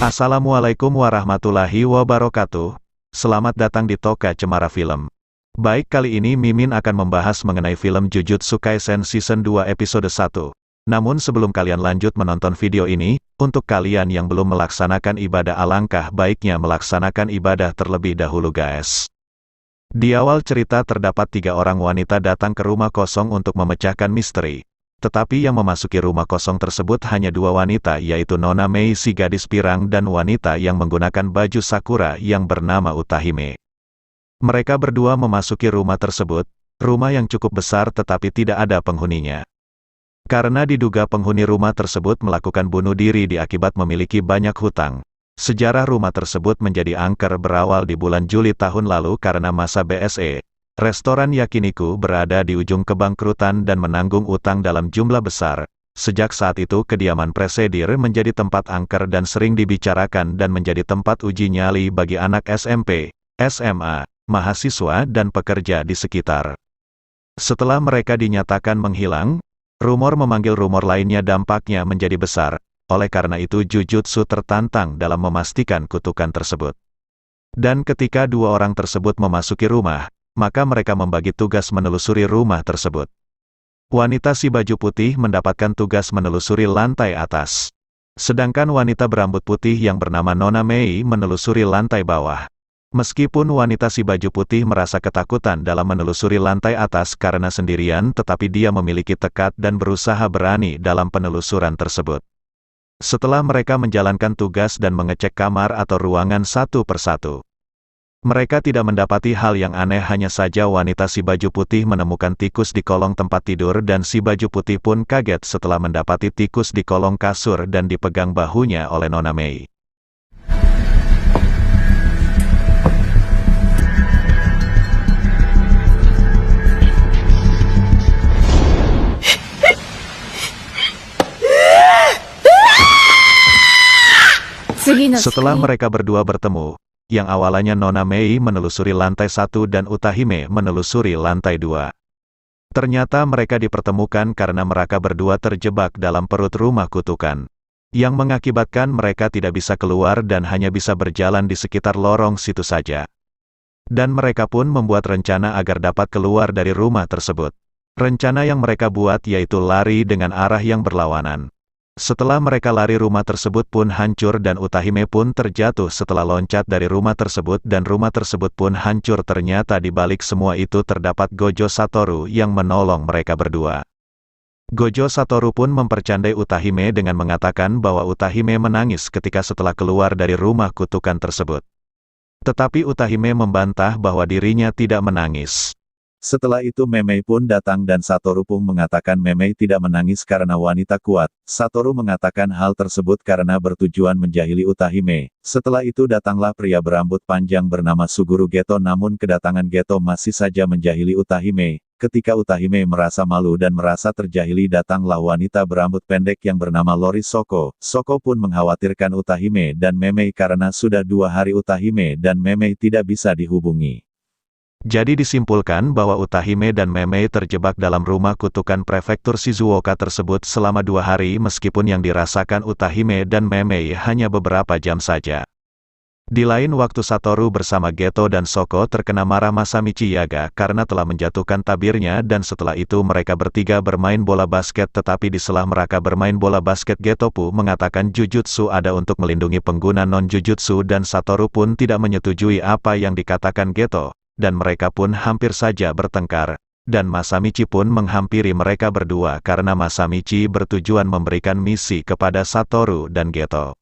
Assalamualaikum warahmatullahi wabarakatuh. Selamat datang di Toka Cemara Film. Baik, kali ini Mimin akan membahas mengenai film Jujutsu Kaisen Season 2 Episode 1. Namun sebelum kalian lanjut menonton video ini, untuk kalian yang belum melaksanakan ibadah alangkah baiknya melaksanakan ibadah terlebih dahulu guys. Di awal cerita terdapat 3 orang wanita datang ke rumah kosong untuk memecahkan misteri. Tetapi yang memasuki rumah kosong tersebut hanya 2 wanita, yaitu Nona Mei si gadis pirang dan wanita yang menggunakan baju sakura yang bernama Utahime. Mereka berdua memasuki rumah tersebut, rumah yang cukup besar tetapi tidak ada penghuninya. Karena diduga penghuni rumah tersebut melakukan bunuh diri akibat memiliki banyak hutang. Sejarah rumah tersebut menjadi angker berawal di bulan Juli tahun lalu karena masa BSE. Restoran Yakiniku berada di ujung kebangkrutan dan menanggung utang dalam jumlah besar. Sejak saat itu kediaman Presidir menjadi tempat angker dan sering dibicarakan dan menjadi tempat uji nyali bagi anak SMP, SMA, mahasiswa dan pekerja di sekitar. Setelah mereka dinyatakan menghilang, rumor memanggil rumor lainnya dampaknya menjadi besar. Oleh karena itu Jujutsu tertantang dalam memastikan kutukan tersebut. Dan ketika 2 orang tersebut memasuki rumah, maka mereka membagi tugas menelusuri rumah tersebut. Wanita si baju putih mendapatkan tugas menelusuri lantai atas. Sedangkan wanita berambut putih yang bernama Nona Mei menelusuri lantai bawah. Meskipun wanita si baju putih merasa ketakutan dalam menelusuri lantai atas karena sendirian, tetapi dia memiliki tekad dan berusaha berani dalam penelusuran tersebut. Setelah mereka menjalankan tugas dan mengecek kamar atau ruangan satu persatu, mereka tidak mendapati hal yang aneh, hanya saja wanita si baju putih menemukan tikus di kolong tempat tidur dan si baju putih pun kaget setelah mendapati tikus di kolong kasur dan dipegang bahunya oleh Nona Mei. Setelah mereka berdua bertemu, yang awalnya Nona Mei menelusuri lantai 1 dan Utahime menelusuri lantai 2. Ternyata mereka dipertemukan karena mereka berdua terjebak dalam perut rumah kutukan, yang mengakibatkan mereka tidak bisa keluar dan hanya bisa berjalan di sekitar lorong situ saja. Dan mereka pun membuat rencana agar dapat keluar dari rumah tersebut. Rencana yang mereka buat yaitu lari dengan arah yang berlawanan. Setelah mereka lari, rumah tersebut pun hancur dan Utahime pun terjatuh setelah loncat dari rumah tersebut dan rumah tersebut pun hancur. Ternyata di balik semua itu terdapat Gojo Satoru yang menolong mereka berdua. Gojo Satoru pun mempercandai Utahime dengan mengatakan bahwa Utahime menangis ketika setelah keluar dari rumah kutukan tersebut. Tetapi Utahime membantah bahwa dirinya tidak menangis. Setelah itu Memei pun datang dan Satoru pun mengatakan Memei tidak menangis karena wanita kuat. Satoru mengatakan hal tersebut karena bertujuan menjahili Utahime. Setelah itu datanglah pria berambut panjang bernama Suguru Geto, namun kedatangan Geto masih saja menjahili Utahime. Ketika Utahime merasa malu dan merasa terjahili, datanglah wanita berambut pendek yang bernama Lori Soko. Soko pun mengkhawatirkan Utahime dan Memei karena sudah 2 hari Utahime dan Memei tidak bisa dihubungi. Jadi disimpulkan bahwa Utahime dan Memei terjebak dalam rumah kutukan prefektur Shizuoka tersebut selama 2 hari, meskipun yang dirasakan Utahime dan Memei hanya beberapa jam saja. Di lain waktu Satoru bersama Geto dan Soko terkena marah Masamichi Yaga karena telah menjatuhkan tabirnya, dan setelah itu mereka bertiga bermain bola basket. Tetapi di sela mereka bermain bola basket, Geto pun mengatakan Jujutsu ada untuk melindungi pengguna non-Jujutsu dan Satoru pun tidak menyetujui apa yang dikatakan Geto. Dan mereka pun hampir saja bertengkar, dan Masamichi pun menghampiri mereka berdua karena Masamichi bertujuan memberikan misi kepada Satoru dan Geto.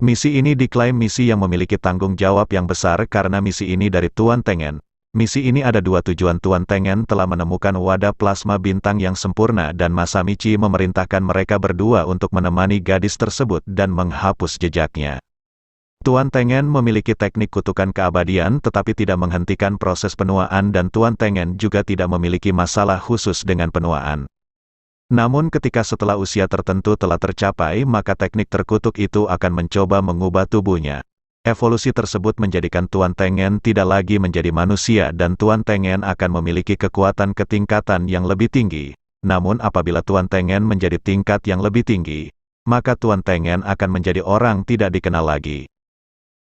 Misi ini diklaim misi yang memiliki tanggung jawab yang besar karena misi ini dari Tuan Tengen. Misi ini ada 2 tujuan. Tuan Tengen telah menemukan wadah plasma bintang yang sempurna dan Masamichi memerintahkan mereka berdua untuk menemani gadis tersebut dan menghapus jejaknya. Tuan Tengen memiliki teknik kutukan keabadian tetapi tidak menghentikan proses penuaan, dan Tuan Tengen juga tidak memiliki masalah khusus dengan penuaan. Namun ketika setelah usia tertentu telah tercapai, maka teknik terkutuk itu akan mencoba mengubah tubuhnya. Evolusi tersebut menjadikan Tuan Tengen tidak lagi menjadi manusia dan Tuan Tengen akan memiliki kekuatan ketingkatan yang lebih tinggi. Namun apabila Tuan Tengen menjadi tingkat yang lebih tinggi, maka Tuan Tengen akan menjadi orang tidak dikenal lagi.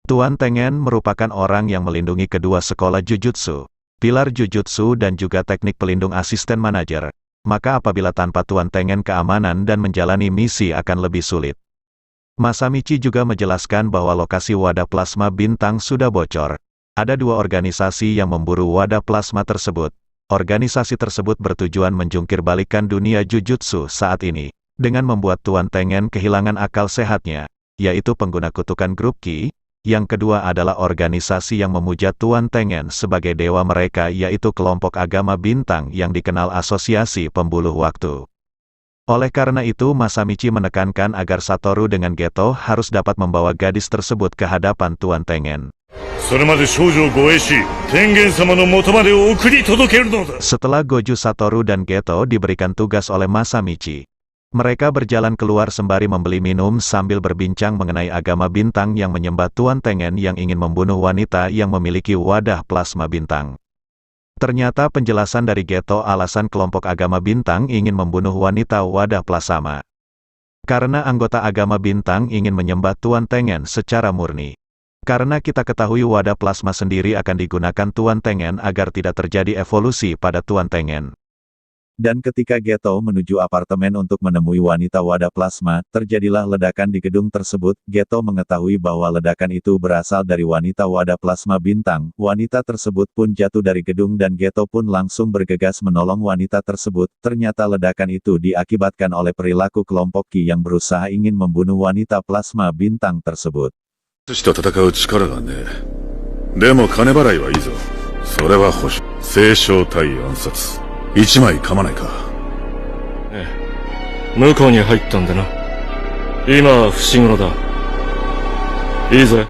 Tuan Tengen merupakan orang yang melindungi kedua sekolah Jujutsu, pilar Jujutsu dan juga teknik pelindung asisten manajer. Maka apabila tanpa Tuan Tengen keamanan dan menjalani misi akan lebih sulit. Masamichi juga menjelaskan bahwa lokasi wadah plasma bintang sudah bocor. Ada dua organisasi yang memburu wadah plasma tersebut. Organisasi tersebut bertujuan menjungkir-balikan dunia Jujutsu saat ini, dengan membuat Tuan Tengen kehilangan akal sehatnya, yaitu pengguna kutukan grup Ki. Yang kedua adalah organisasi yang memuja Tuan Tengen sebagai dewa mereka, yaitu kelompok agama bintang yang dikenal Asosiasi Pembuluh Waktu. Oleh karena itu Masamichi menekankan agar Satoru dengan Geto harus dapat membawa gadis tersebut ke hadapan Tuan Tengen. Setelah Goju, Satoru dan Geto diberikan tugas oleh Masamichi. Mereka berjalan keluar sembari membeli minum sambil berbincang mengenai agama bintang yang menyembah Tuan Tengen yang ingin membunuh wanita yang memiliki wadah plasma bintang. Ternyata penjelasan dari Geto alasan kelompok agama bintang ingin membunuh wanita wadah plasma. Karena anggota agama bintang ingin menyembah Tuan Tengen secara murni. Karena kita ketahui wadah plasma sendiri akan digunakan Tuan Tengen agar tidak terjadi evolusi pada Tuan Tengen. Dan ketika Geto menuju apartemen untuk menemui wanita wadah plasma, terjadilah ledakan di gedung tersebut. Geto mengetahui bahwa ledakan itu berasal dari wanita wadah plasma bintang. Wanita tersebut pun jatuh dari gedung dan Geto pun langsung bergegas menolong wanita tersebut. Ternyata ledakan itu diakibatkan oleh perilaku kelompok Ki yang berusaha ingin membunuh wanita plasma bintang tersebut.